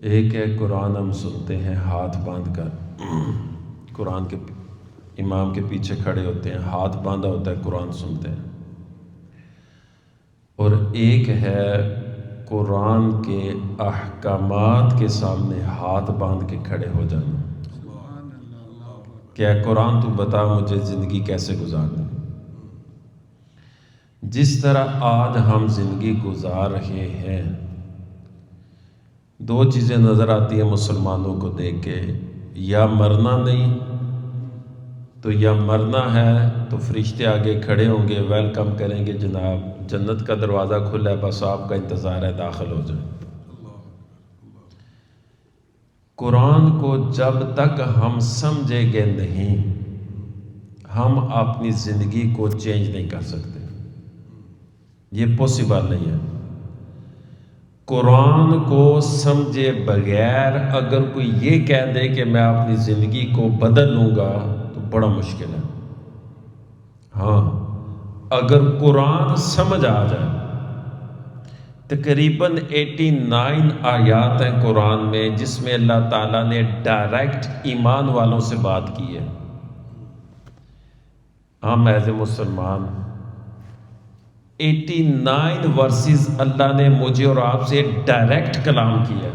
ایک ہے قرآن ہم سنتے ہیں ہاتھ باندھ کر، قرآن کے امام کے پیچھے کھڑے ہوتے ہیں، ہاتھ باندھا ہوتا ہے، قرآن سنتے ہیں۔ اور ایک ہے قرآن کے احکامات کے سامنے ہاتھ باندھ کے کھڑے ہو جانا کہ اے قرآن تو بتا مجھے زندگی کیسے گزارنا۔ جس طرح آج ہم زندگی گزار رہے ہیں، دو چیزیں نظر آتی ہیں مسلمانوں کو دیکھ کے، یا مرنا نہیں تو یا مرنا ہے تو فرشتے آگے کھڑے ہوں گے، ویلکم کریں گے، جناب جنت کا دروازہ کھلا ہے، بس آپ کا انتظار ہے، داخل ہو جائیں۔ قرآن کو جب تک ہم سمجھیں گے نہیں، ہم اپنی زندگی کو چینج نہیں کر سکتے، یہ پاسبل نہیں ہے۔ قرآن کو سمجھے بغیر اگر کوئی یہ کہہ دے کہ میں اپنی زندگی کو بدل لوں گا تو بڑا مشکل ہے۔ ہاں، اگر قرآن سمجھ آ جائے، تقریباً 89 آیات ہیں قرآن میں جس میں اللہ تعالیٰ نے ڈائریکٹ ایمان والوں سے بات کی ہے۔ ہم ایز اے مسلمان 89 ورسز اللہ نے مجھے اور آپ سے ڈائریکٹ کلام کیا۔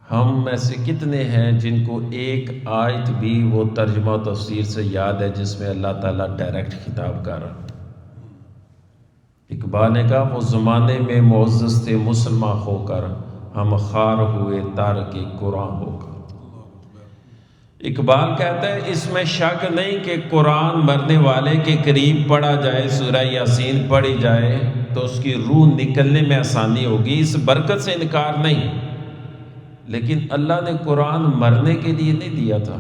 ہم ایسے کتنے ہیں جن کو ایک آیت بھی وہ ترجمہ و تفسیر سے یاد ہے جس میں اللہ تعالیٰ ڈائریکٹ خطاب کر رہا؟ اقبال نے کہا وہ زمانے میں معزز تھے مسلمان ہو کر، ہم خار ہوئے تارک قرآن ہو کر۔ اقبال کہتا ہے اس میں شک نہیں کہ قرآن مرنے والے کے قریب پڑھا جائے، سورہ یاسین پڑھی جائے تو اس کی روح نکلنے میں آسانی ہوگی، اس برکت سے انکار نہیں، لیکن اللہ نے قرآن مرنے کے لیے نہیں دیا تھا۔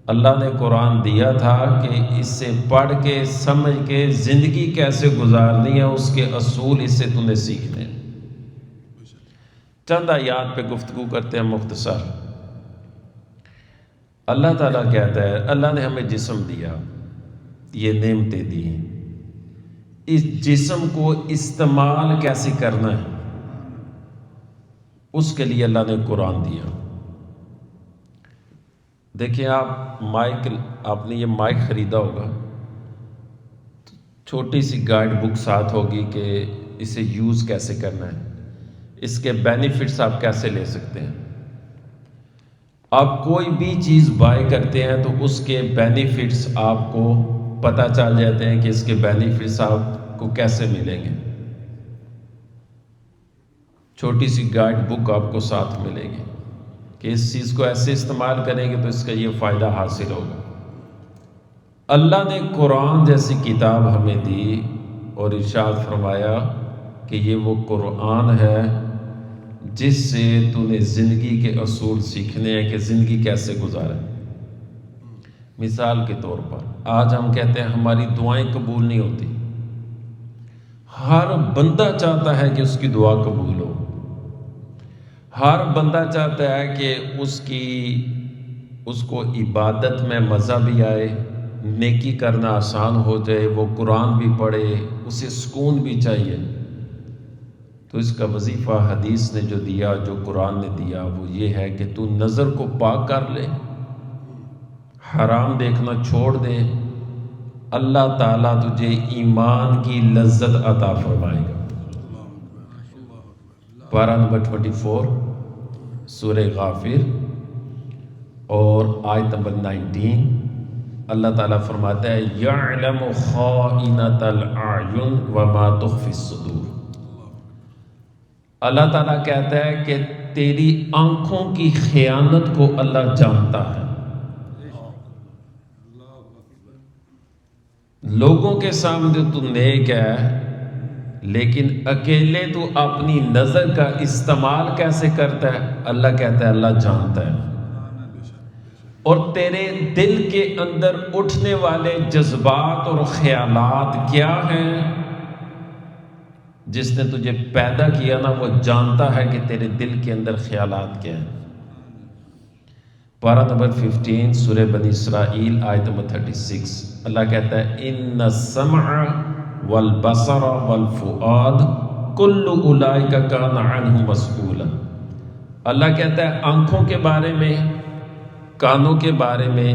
اللہ نے قرآن دیا تھا کہ اس سے پڑھ کے سمجھ کے زندگی کیسے گزارنی ہے، اس کے اصول اس سے تمہیں سیکھنے۔ چند آیات پہ گفتگو کرتے ہیں مختصر۔ اللہ تعالیٰ کہتا ہے اللہ نے ہمیں جسم دیا، یہ نعمتیں دی، اس جسم کو استعمال کیسے کرنا ہے اس کے لیے اللہ نے قرآن دیا۔ دیکھیں آپ نے یہ مائک خریدا ہوگا، چھوٹی سی گائیڈ بک ساتھ ہوگی کہ اسے یوز کیسے کرنا ہے، اس کے بینیفٹس آپ کیسے لے سکتے ہیں۔ آپ کوئی بھی چیز بائی کرتے ہیں تو اس کے بینیفٹس آپ کو پتہ چل جاتے ہیں کہ اس کے بینیفٹس آپ کو کیسے ملیں گے۔ چھوٹی سی گائیڈ بک آپ کو ساتھ ملے گی کہ اس چیز کو ایسے استعمال کریں گے تو اس کا یہ فائدہ حاصل ہوگا۔ اللہ نے قرآن جیسی کتاب ہمیں دی اور ارشاد فرمایا کہ یہ وہ قرآن ہے جس سے تو نے زندگی کے اصول سیکھنے ہیں کہ زندگی کیسے گزارے۔ مثال کے طور پر آج ہم کہتے ہیں ہماری دعائیں قبول نہیں ہوتی، ہر بندہ چاہتا ہے کہ اس کی دعا قبول ہو، ہر بندہ چاہتا ہے کہ اس کو عبادت میں مزہ بھی آئے، نیکی کرنا آسان ہو جائے، وہ قرآن بھی پڑھے، اسے سکون بھی چاہیے۔ تو اس کا وظیفہ حدیث نے جو دیا، جو قرآن نے دیا، وہ یہ ہے کہ تو نظر کو پاک کر لے، حرام دیکھنا چھوڑ دے، اللہ تعالیٰ تجھے ایمان کی لذت عطا فرمائے گا۔ پارہ نمبر 24 سورہ غافر اور آیت نمبر 19، اللہ تعالیٰ فرماتا ہے یعلم خائنۃ الاعین وما تخفی الصدور۔ اللہ تعالیٰ کہتا ہے کہ تیری آنکھوں کی خیانت کو اللہ جانتا ہے۔ لوگوں کے سامنے تو نیک ہے، لیکن اکیلے تو اپنی نظر کا استعمال کیسے کرتا ہے، اللہ کہتا ہے اللہ جانتا ہے۔ اور تیرے دل کے اندر اٹھنے والے جذبات اور خیالات کیا ہیں، جس نے تجھے پیدا کیا نا وہ جانتا ہے کہ تیرے دل کے اندر خیالات کیا ہیں۔ پارہ نمبر 15 سورہ بنی اسرائیل آیت نمبر 36، اللہ کہتا ہے ان السمع والبصر والفؤاد کل اولئک کان عنہ مسئولا۔ اللہ کہتا ہے آنکھوں کے بارے میں، کانوں کے بارے میں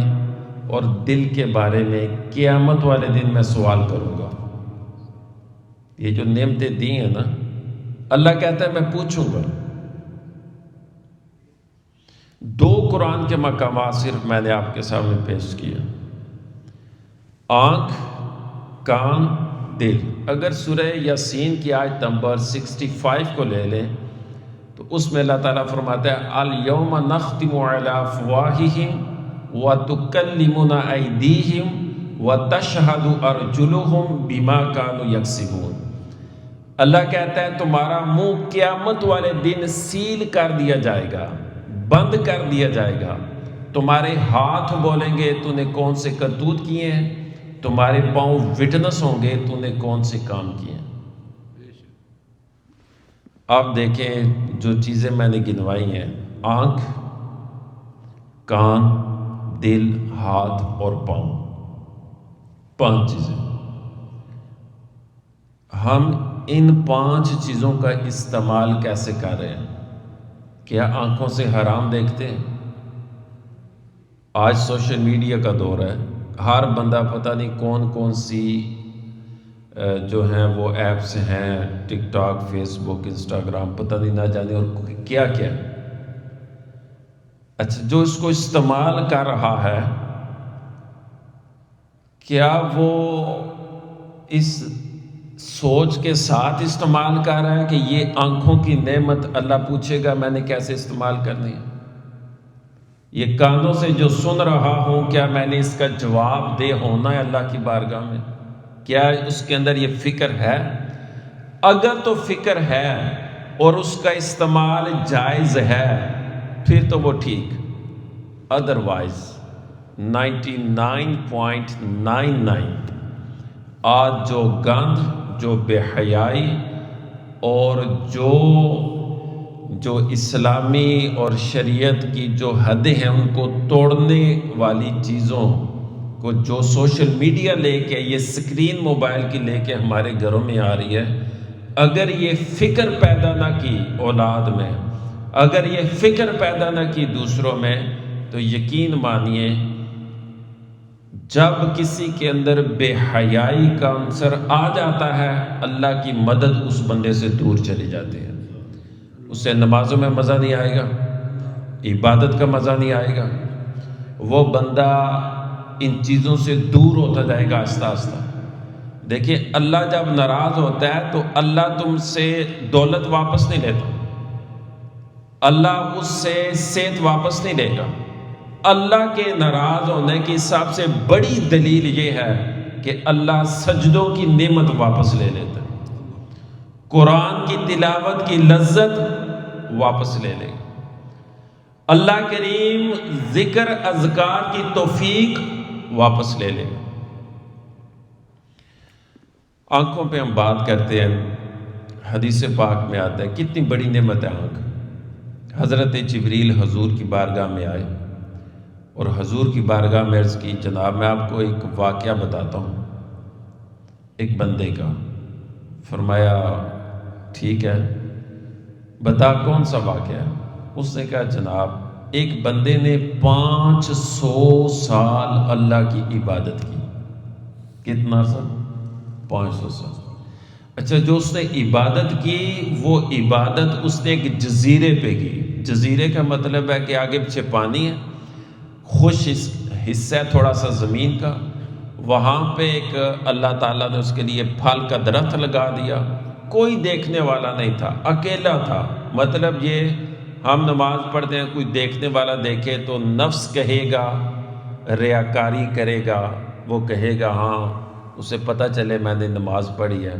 اور دل کے بارے میں قیامت والے دن میں سوال کروں گا۔ یہ جو نعمتیں دی ہیں نا، اللہ کہتا ہے میں پوچھوں گا۔ دو قرآن کے مقامات صرف میں نے آپ کے سامنے پیش کیا، آنکھ، کان، دل۔ اگر سورہ یاسین کی آیت نمبر 65 کو لے لیں تو اس میں اللہ تعالیٰ فرماتا ہے الیوم نختم علی افواہہم وتکلمنا ایدیہم وتشہد ارجلہم بما کانوا یکسبون۔ اللہ کہتا ہے تمہارا منہ قیامت والے دن سیل کر دیا جائے گا، بند کر دیا جائے گا، تمہارے ہاتھ بولیں گے تو نے کون سے کرتوت کیے ہیں، تمہارے پاؤں وٹنس ہوں گے تو نے کون سے کام کیے ہیں۔ آپ دیکھیں جو چیزیں میں نے گنوائی ہیں، آنکھ، کان، دل، ہاتھ اور پاؤں، 5 چیزیں۔ ہم ان 5 چیزوں کا استعمال کیسے کر رہے ہیں؟ کیا آنکھوں سے حرام دیکھتے ہیں؟ آج سوشل میڈیا کا دور ہے، ہر بندہ پتہ نہیں کون کون سی جو ہیں وہ ایپس ہیں، ٹک ٹاک، فیس بک، انسٹاگرام، پتہ نہیں نہ جانے اور کیا کیا۔ اچھا، جو اس کو استعمال کر رہا ہے کیا وہ اس سوچ کے ساتھ استعمال کر رہا ہے کہ یہ آنکھوں کی نعمت اللہ پوچھے گا میں نے کیسے استعمال کرنی ہے؟ یہ کانوں سے جو سن رہا ہوں کیا میں نے اس کا جواب دہ ہونا ہے اللہ کی بارگاہ میں؟ کیا اس کے اندر یہ فکر ہے؟ اگر تو فکر ہے اور اس کا استعمال جائز ہے پھر تو وہ ٹھیک، ادروائز 99.99 آج جو گند، جو بے حیائی اور جو اسلامی اور شریعت کی جو حدیں ہیں ان کو توڑنے والی چیزوں کو جو سوشل میڈیا لے کے، یہ سکرین موبائل کی لے کے ہمارے گھروں میں آ رہی ہے، اگر یہ فکر پیدا نہ کی اولاد میں، اگر یہ فکر پیدا نہ کی دوسروں میں، تو یقین مانیے جب کسی کے اندر بے حیائی کا عنصر آ جاتا ہے اللہ کی مدد اس بندے سے دور چلی جاتی ہے۔ اسے نمازوں میں مزہ نہیں آئے گا، عبادت کا مزہ نہیں آئے گا، وہ بندہ ان چیزوں سے دور ہوتا جائے گا آہستہ آہستہ۔ دیکھیں اللہ جب ناراض ہوتا ہے تو اللہ تم سے دولت واپس نہیں لیتا، اللہ اس سے صحت واپس نہیں لے گا۔ اللہ کے ناراض ہونے کی سب سے بڑی دلیل یہ ہے کہ اللہ سجدوں کی نعمت واپس لے لیتا ہے، قرآن کی تلاوت کی لذت واپس لے لے گا، اللہ کریم ذکر اذکار کی توفیق واپس لے لے گا۔ آنکھوں پہ ہم بات کرتے ہیں، حدیث پاک میں آتا ہے کتنی بڑی نعمت ہے آنکھ۔ حضرت جبریل حضور کی بارگاہ میں آئے اور حضور کی بارگاہ میں عرض کی جناب میں آپ کو ایک واقعہ بتاتا ہوں ایک بندے کا۔ فرمایا ٹھیک ہے بتا کون سا واقعہ ہے؟ اس نے کہا جناب ایک بندے نے 500 سال اللہ کی عبادت کی۔ کتنا سال؟ 500 سال۔ اچھا، جو اس نے عبادت کی وہ عبادت اس نے ایک جزیرے پہ کی۔ جزیرے کا مطلب ہے کہ آگے پیچھے پانی ہے، خوش حصہ ہے تھوڑا سا زمین کا، وہاں پہ ایک اللہ تعالیٰ نے اس کے لیے پھل کا درخت لگا دیا، کوئی دیکھنے والا نہیں تھا، اکیلا تھا۔ مطلب یہ ہم نماز پڑھتے ہیں، کوئی دیکھنے والا دیکھے تو نفس کہے گا، ریاکاری کرے گا، وہ کہے گا ہاں اسے پتہ چلے میں نے نماز پڑھی ہے،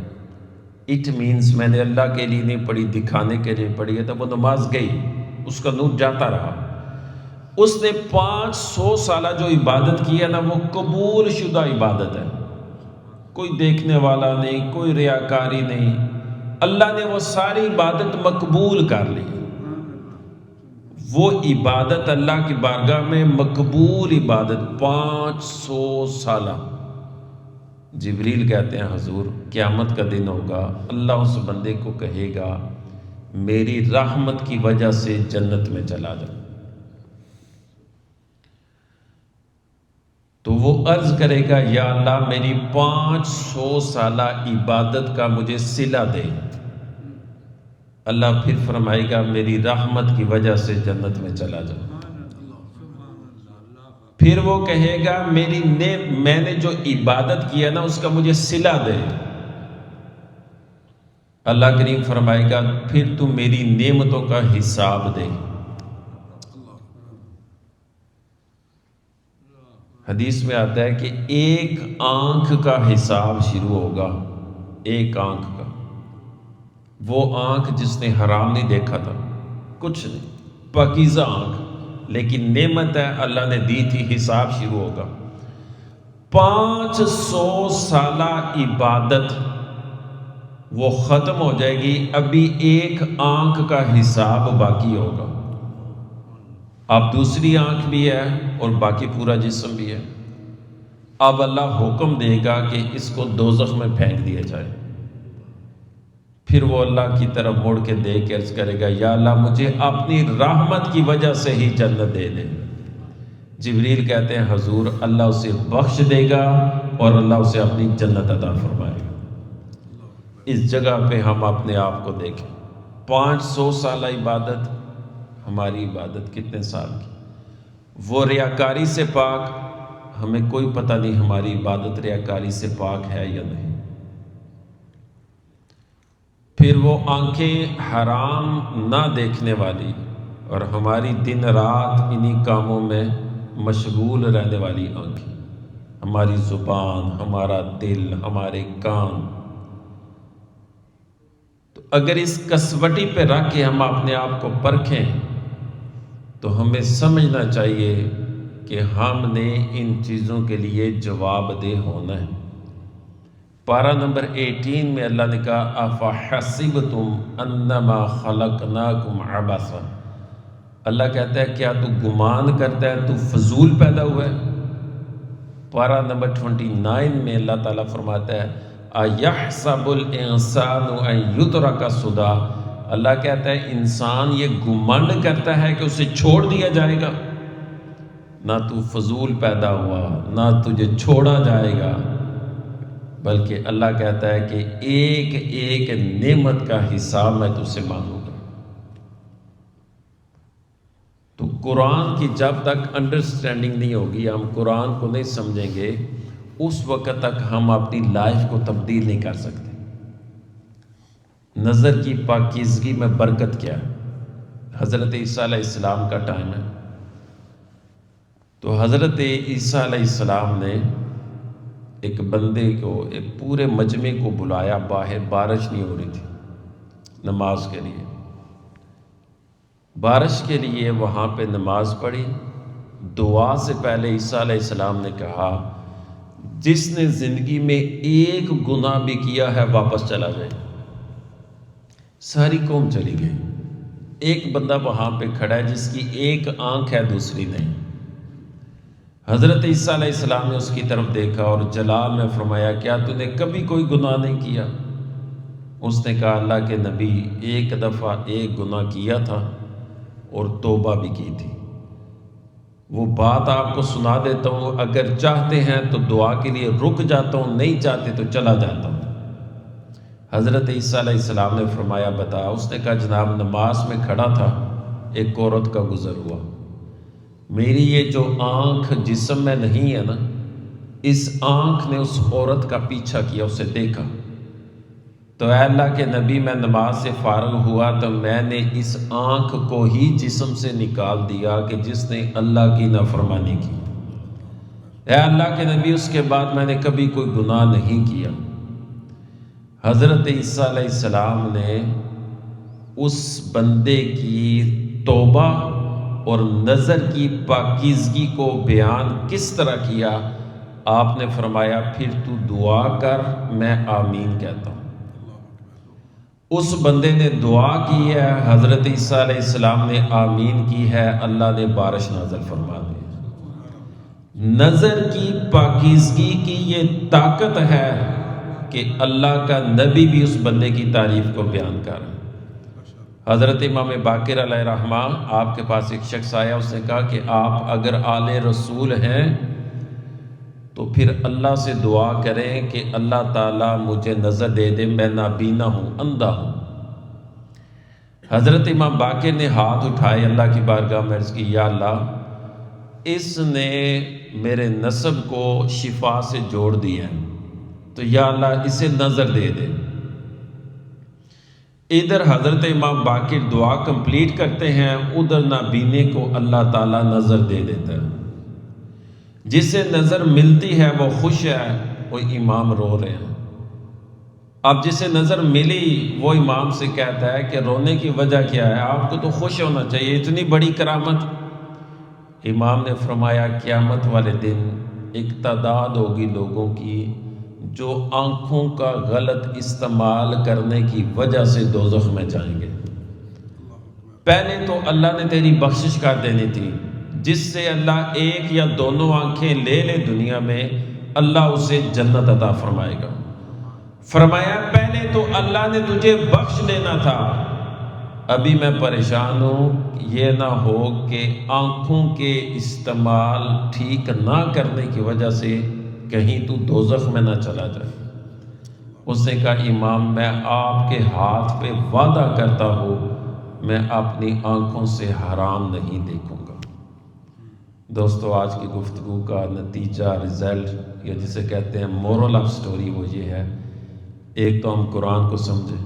اٹ مینز میں نے اللہ کے لیے نہیں پڑھی، دکھانے کے لیے پڑھی ہے، تو وہ نماز گئی، اس کا نور جاتا رہا۔ اس نے 500 سالہ جو عبادت کی ہے نا وہ قبول شدہ عبادت ہے، کوئی دیکھنے والا نہیں، کوئی ریاکاری نہیں، اللہ نے وہ ساری عبادت مقبول کر لی۔ وہ عبادت اللہ کی بارگاہ میں مقبول عبادت 500 سالہ، جبریل کہتے ہیں حضور قیامت کا دن ہوگا، اللہ اس بندے کو کہے گا میری رحمت کی وجہ سے جنت میں چلا جا، تو وہ عرض کرے گا یا اللہ میری 500 سالہ عبادت کا مجھے صلہ دے، اللہ پھر فرمائے گا میری رحمت کی وجہ سے جنت میں چلا جا۔ پھر وہ کہے گا میں نے جو عبادت کیا نا اس کا مجھے صلہ دے، اللہ کریم فرمائے گا پھر تو میری نعمتوں کا حساب دے۔ حدیث میں آتا ہے کہ ایک آنکھ کا حساب شروع ہوگا، ایک آنکھ کا، وہ آنکھ جس نے حرام نہیں دیکھا تھا، کچھ نہیں، پاکیزہ آنکھ، لیکن نعمت ہے اللہ نے دی تھی، حساب شروع ہوگا۔ 500 سالہ عبادت وہ ختم ہو جائے گی، ابھی ایک آنکھ کا حساب باقی ہوگا۔ اب دوسری آنکھ بھی ہے اور باقی پورا جسم بھی ہے۔ اب اللہ حکم دے گا کہ اس کو دوزخ میں پھینک دیا جائے۔ پھر وہ اللہ کی طرف مڑ کے دیکھ کے عرض کرے گا یا اللہ مجھے اپنی رحمت کی وجہ سے ہی جنت دے دے۔ جبریل کہتے ہیں حضور اللہ اسے بخش دے گا اور اللہ اسے اپنی جنت عطا فرمائے گا۔ اس جگہ پہ ہم اپنے آپ کو دیکھیں، 500 سالہ عبادت، ہماری عبادت کتنے سال کی؟ وہ ریاکاری سے پاک، ہمیں کوئی پتہ نہیں ہماری عبادت ریاکاری سے پاک ہے یا نہیں۔ پھر وہ آنکھیں حرام نہ دیکھنے والی اور ہماری دن رات انہی کاموں میں مشغول رہنے والی آنکھیں، ہماری زبان، ہمارا دل، ہمارے کان، تو اگر اس کسوٹی پہ رکھ کے ہم اپنے آپ کو پرکھیں تو ہمیں سمجھنا چاہیے کہ ہم نے ان چیزوں کے لیے جواب دہ ہونا ہے۔ پارہ نمبر 18 میں اللہ نے کہا افحسبتم انما خلقناکم عبثا، اللہ کہتا ہے کیا تو گمان کرتا ہے تو فضول پیدا ہوا ہے؟ پارہ نمبر 29 میں اللہ تعالیٰ فرماتا ہے اَيَحْسَبُ الْإِنسَانُ أَن يُتْرَكَ سُدًى، اللہ کہتا ہے انسان یہ گمنڈ کرتا ہے کہ اسے چھوڑ دیا جائے گا؟ نہ تو فضول پیدا ہوا، نہ تجھے چھوڑا جائے گا، بلکہ اللہ کہتا ہے کہ ایک ایک نعمت کا حساب میں تجھ سے مانگوں گا۔ تو قرآن کی جب تک انڈرسٹینڈنگ نہیں ہوگی، ہم قرآن کو نہیں سمجھیں گے، اس وقت تک ہم اپنی لائف کو تبدیل نہیں کر سکتے۔ نظر کی پاکیزگی میں برکت کیا ہے؟ حضرت عیسیٰ علیہ السلام کا ٹائم ہے، تو حضرت عیسیٰ علیہ السلام نے ایک بندے کو، ایک پورے مجمع کو بلایا، باہر بارش نہیں ہو رہی تھی نماز کے لیے، بارش کے لیے وہاں پہ نماز پڑھی۔ دعا سے پہلے عیسیٰ علیہ السلام نے کہا جس نے زندگی میں ایک گناہ بھی کیا ہے واپس چلا جائے۔ ساری قوم چلی گئی، ایک بندہ وہاں پہ کھڑا ہے جس کی ایک آنکھ ہے دوسری نہیں۔ حضرت عیسیٰ علیہ السلام نے اس کی طرف دیکھا اور جلال میں فرمایا کیا تو نے کبھی کوئی گناہ نہیں کیا؟ اس نے کہا اللہ کے نبی ایک دفعہ ایک گناہ کیا تھا اور توبہ بھی کی تھی، وہ بات آپ کو سنا دیتا ہوں، اگر چاہتے ہیں تو دعا کے لیے رک جاتا ہوں، نہیں چاہتے تو چلا جاتا ہوں۔ حضرت عیسیٰ علیہ السلام نے فرمایا بتا؟ اس نے کہا جناب نماز میں کھڑا تھا، ایک عورت کا گزر ہوا، میری یہ جو آنکھ جسم میں نہیں ہے نا، اس آنکھ نے اس عورت کا پیچھا کیا، اسے دیکھا، تو اے اللہ کے نبی میں نماز سے فارغ ہوا تو میں نے اس آنکھ کو ہی جسم سے نکال دیا کہ جس نے اللہ کی نافرمانی کی۔ اے اللہ کے نبی اس کے بعد میں نے کبھی کوئی گناہ نہیں کیا۔ حضرت عیسیٰ علیہ السلام نے اس بندے کی توبہ اور نظر کی پاکیزگی کو بیان کس طرح کیا؟ آپ نے فرمایا پھر تو دعا کر، میں آمین کہتا ہوں۔ اس بندے نے دعا کی ہے، حضرت عیسیٰ علیہ السلام نے آمین کی ہے، اللہ نے بارش نازل فرما دی۔ نظر کی پاکیزگی کی یہ طاقت ہے کہ اللہ کا نبی بھی اس بندے کی تعریف کو بیان کر رہا ہے۔ حضرت امام باقر علیہ رحمہ، آپ کے پاس ایک شخص آیا، اس نے کہا کہ آپ اگر آل رسول ہیں تو پھر اللہ سے دعا کریں کہ اللہ تعالیٰ مجھے نظر دے دے، میں نابینا ہوں، اندھا ہوں۔ حضرت امام باقر نے ہاتھ اٹھائے اللہ کی بارگاہ میں عرض کی، یا اللہ، اس نے میرے نسب کو شفا سے جوڑ دیا ہے، تو یا اللہ اسے نظر دے دے۔ ادھر حضرت امام باقر دعا کمپلیٹ کرتے ہیں، ادھر نابینے کو اللہ تعالیٰ نظر دے دیتا ہے۔ جسے نظر ملتی ہے وہ خوش ہے، وہ امام رو رہے ہیں۔ اب جسے نظر ملی وہ امام سے کہتا ہے کہ رونے کی وجہ کیا ہے، آپ کو تو خوش ہونا چاہیے، اتنی بڑی کرامت۔ امام نے فرمایا قیامت والے دن ایک تعداد ہوگی لوگوں کی جو آنکھوں کا غلط استعمال کرنے کی وجہ سے دوزخ میں جائیں گے۔ پہلے تو اللہ نے تیری بخشش کر دینی تھی، جس سے اللہ ایک یا دونوں آنکھیں لے لے دنیا میں، اللہ اسے جنت عطا فرمائے گا۔ فرمایا پہلے تو اللہ نے تجھے بخش دینا تھا، ابھی میں پریشان ہوں، یہ نہ ہو کہ آنکھوں کے استعمال ٹھیک نہ کرنے کی وجہ سے کہیں تو دوزخ میں نہ چلا جائے۔ اس نے کہا امام، میں آپ کے ہاتھ پہ وعدہ کرتا ہوں میں اپنی آنکھوں سے حرام نہیں دیکھوں گا۔ دوستو، آج کی گفتگو کا نتیجہ، رزلٹ، یا جسے کہتے ہیں مورل آف سٹوری، وہ یہ ہے، ایک تو ہم قرآن کو سمجھیں،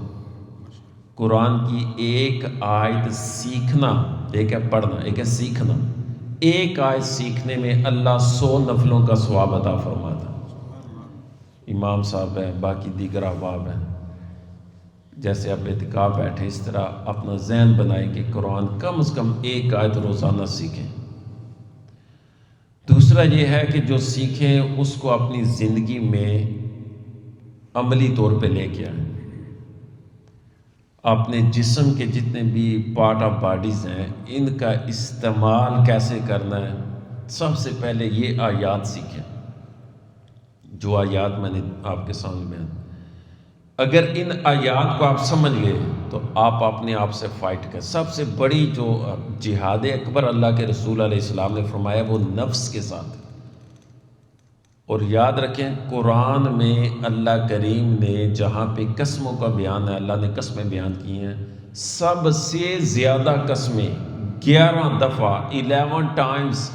قرآن کی ایک آیت سیکھنا، ایک ہے پڑھنا، ایک ہے سیکھنا۔ ایک آیت سیکھنے میں اللہ 100 نفلوں کا ثواب عطا فرماتا ہے۔ امام صاحب ہیں، باقی دیگر احباب ہیں، جیسے آپ اعتکاف بیٹھے، اس طرح اپنا ذہن بنائیں کہ قرآن کم از کم ایک آیت روزانہ سیکھیں۔ دوسرا یہ ہے کہ جو سیکھیں اس کو اپنی زندگی میں عملی طور پہ لے کے آئیں۔ اپنے جسم کے جتنے بھی پارٹ آف باڈیز ہیں، ان کا استعمال کیسے کرنا ہے، سب سے پہلے یہ آیات سیکھیں۔ جو آیات میں نے آپ کے سامنے بیان، اگر ان آیات کو آپ سمجھ گئے تو آپ اپنے آپ سے فائٹ کریں۔ سب سے بڑی جو جہاد اکبر اللہ کے رسول علیہ السلام نے فرمایا وہ نفس کے ساتھ۔ اور یاد رکھیں قرآن میں اللہ کریم نے جہاں پہ قسموں کا بیان ہے، اللہ نے قسمیں بیان کی ہیں، سب سے زیادہ قسمیں 11 دفعہ 11 ٹائمز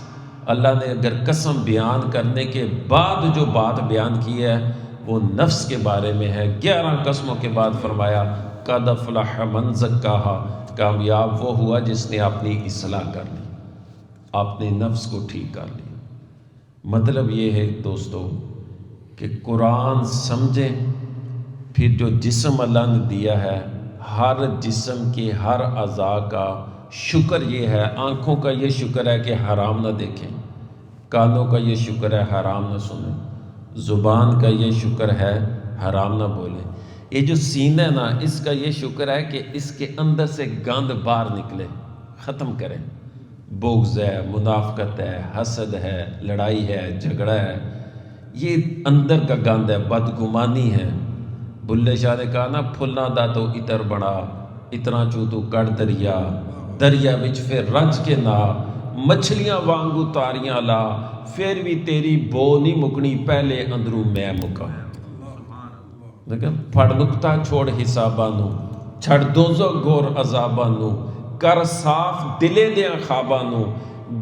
اللہ نے اگر قسم بیان کرنے کے بعد جو بات بیان کی ہے وہ نفس کے بارے میں ہے۔ 11 قسموں کے بعد فرمایا قد افلح من زکاہا، کامیاب وہ ہوا جس نے اپنی اصلاح کر لی، اپنے نفس کو ٹھیک کر لی۔ مطلب یہ ہے دوستو کہ قرآن سمجھیں، پھر جو جسم اللہ نے دیا ہے، ہر جسم کے ہر اعضاء کا شکر یہ ہے، آنکھوں کا یہ شکر ہے کہ حرام نہ دیکھیں، کانوں کا یہ شکر ہے حرام نہ سنیں، زبان کا یہ شکر ہے حرام نہ بولیں، یہ جو سینہ ہے نا، اس کا یہ شکر ہے کہ اس کے اندر سے گند باہر نکلے، ختم کریں۔ بغض ہے، منافقت ہے، حسد ہے، لڑائی ہے، جھگڑا ہے، یہ اندر کا گند ہے، بدگمانی ہے۔ بلے شاہ نے کہا نا، پھلنا دا تو اتر بڑا، اتنا چو تو کڑ دریا، دریا وچ پھر رج کے نا، مچھلیاں وانگو تاریاں لا، پھر بھی تیری بو نہیں مکنی، پہلے اندروں میں مکا۔ لیکن پھڑ نکتا چھوڑ حساباں نو، چھڑ دوزخ گور عذاباں نو، کر صاف دلے دیاں خواباں نو،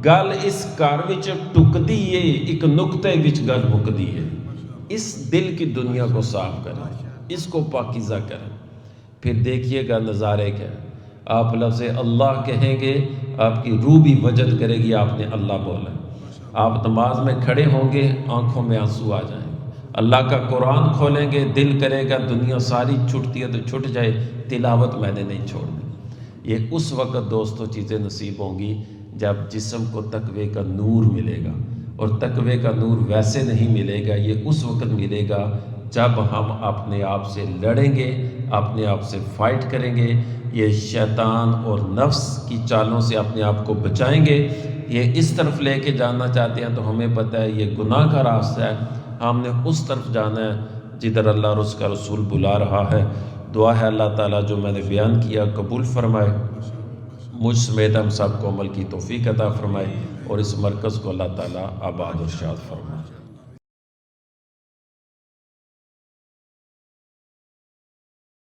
گل اس گھر وچ ٹکدی ہے، ایک نقطے وچ گل مکدی ہے۔ اس دل کی دنیا کو صاف کریں، اس کو پاکیزہ کریں، پھر دیکھیے گا نظارے کیا۔ آپ لفظ اللہ کہیں گے، آپ کی روح بھی وجد کرے گی آپ نے اللہ بولا۔ آپ نماز میں کھڑے ہوں گے، آنکھوں میں آنسو آ جائیں گے، اللہ کا قرآن کھولیں گے، دل کرے گا دنیا ساری چھٹتی ہے تو چھٹ جائے، تلاوت میں نے نہیں چھوڑنی۔ یہ اس وقت دوستو چیزیں نصیب ہوں گی جب جسم کو تقوی کا نور ملے گا، اور تقوی کا نور ویسے نہیں ملے گا، یہ اس وقت ملے گا جب ہم اپنے آپ سے لڑیں گے، اپنے آپ سے فائٹ کریں گے، یہ شیطان اور نفس کی چالوں سے اپنے آپ کو بچائیں گے، یہ اس طرف لے کے جانا چاہتے ہیں تو ہمیں پتہ ہے یہ گناہ کا راستہ ہے، ہم نے اس طرف جانا ہے جدھر اللہ اور اس کا رسول بلا رہا ہے۔ دعا ہے اللہ تعالیٰ جو میں نے بیان کیا قبول فرمائے، مجھ سمیت ہم سب کو عمل کی توفیق عطا فرمائے، اور اس مرکز کو اللہ تعالیٰ آباد و شاد فرمائے۔